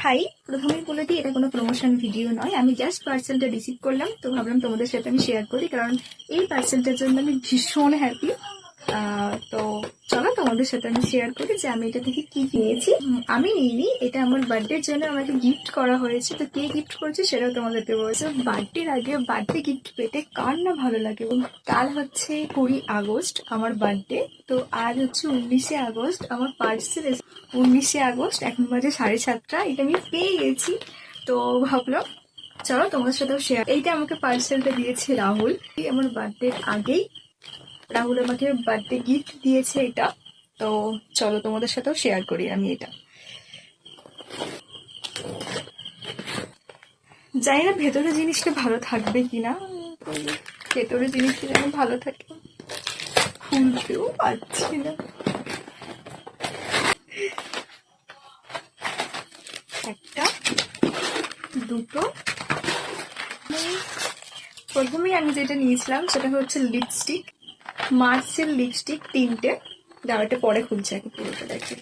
High, প্রথমেই বলে দিই এটা কোনো প্রমোশন ভিডিও নয়, আমি জাস্ট পার্সেলটা রিসিভ করলাম তো ভাবলাম তোমাদের সাথে আমি শেয়ার করি, কারণ এই পার্সেলটার জন্য আমি ভীষণ হ্যাপি। তো চলো তোমাদের সাথে আমি শেয়ার করি যে আমি এটা থেকে কি নিয়েছি। আমি নিইনি, এটা আমার বার্থডের জন্য আমাকে গিফট করা হয়েছে। তো কে গিফট করেছে সেটাও তোমাদেরকে বলছে। বার্থডের আগে বার্থডে গিফট পেতে কার না ভালো লাগে। কাল হচ্ছে 20 আগস্ট আমার বার্থডে, তো আজ হচ্ছে 19 আগস্ট আমার পার্সেল। 19 আগস্ট এখন বাজে 7:30, এটা আমি পেয়ে গেছি। তো ভাবলাম চলো তোমাদের সাথেও শেয়ার। এইটা আমাকে পার্সেলটা দিয়েছে রাহুল, আমার বার্থডের আগেই রাহুল আমাকে বার্থডে গিফট দিয়েছে এটা। তো চলো তোমাদের সাথেও শেয়ার করি আমি এটা। জানি না ভেতরে জিনিসটা ভালো থাকবে কিনা, ভেতরে জিনিসটা যেন ভালো থাকে। খুলতেও পারছি না। একটা, দুটো, প্রথমেই আমি যেটা নিয়েছিলাম সেটা হচ্ছে লিপস্টিক, মার্সেল লিপস্টিক 3টে। দাঁড়াটা পরে খুলছে, আগে পুরোটা দেখে।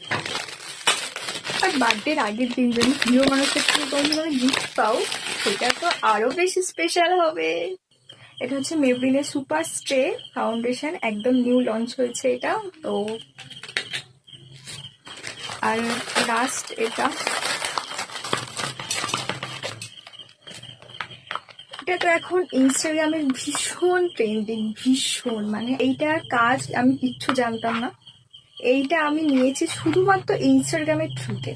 আর বার্থডের আগের দিন যদি প্রিয় মানুষের থেকে কোনো গিফট পাও সেটা তো আরো বেশি স্পেশাল হবে। এটা হচ্ছে মেবলিনের সুপার স্ট্রে ফাউন্ডেশন, একদম নিউ লঞ্চ হয়েছে এটা। তো আর লাস্ট এটা তো এখন ইনস্টাগ্রামের ভীষণ ট্রেন্ডিং, ভীষণ, মানে এইটার কাজ আমি কিচ্ছু জানতাম না। এইটা আমি নিয়েছি শুধুমাত্র ইনস্টাগ্রামের থ্রুতে,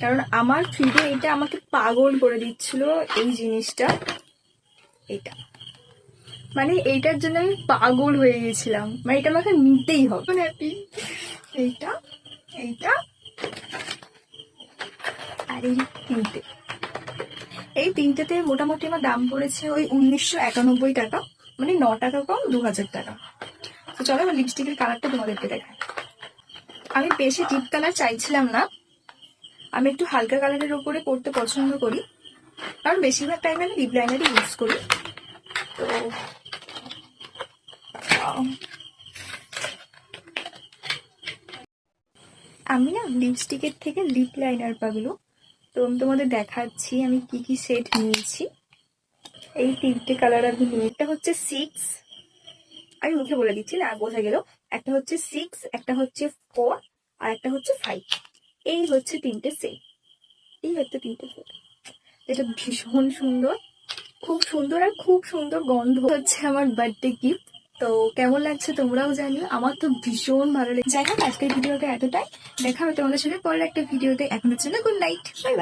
কারণ আমার ফিডে এটা আমাকে পাগল করে দিচ্ছিল এই জিনিসটা। এটা মানে এইটার জন্য আমি পাগল হয়ে গেছিলাম, মানে এটা আমাকে নিতেই হবে। মানে এইটা এইটা আর এই তিনটেতে মোটামুটি আমার দাম পড়েছে ওই 1991 টাকা, মানে 9 টাকা কম, 2000 টাকা। তো চলো আমার লিপস্টিকের কালারটা তোমাদেরকে দেখাই। আমি বেশি ডিপ কালার চাইছিলাম না, আমি একটু হালকা কালারের উপরে পড়তে পছন্দ করি, কারণ বেশিরভাগ টাইমে আমি লিপ লাইনারই ইউজ করি। তো আমি না লিপস্টিকের থেকে লিপ লাইনার পাগলো। তো আমি তোমাদের দেখাচ্ছি আমি কি কি সেট নিয়েছি। এই 3টে কালার আমি নিয়ে, একটা হচ্ছে 6, আমি মুখে বলে দিচ্ছি না বোঝা গেল। একটা হচ্ছে 6, একটা হচ্ছে 4, আর একটা হচ্ছে 5। এই হচ্ছে 3টে সেট, এই হচ্ছে 3টে সেট। এটা ভীষণ সুন্দর, খুব সুন্দর, আর খুব সুন্দর গন্ধ। হচ্ছে আমার বার্থডে গিফট। তো কেমন লাগছে তোমরাও জানিও, আমার তো ভীষণ ভালো লেগেছে। যাই হোক, আজকের ভিডিওটা এতটাই, দেখা হবে তোমাদের সাথে পরের একটা ভিডিওতে। এখনের জন্য গুড নাইট, বাই বাই।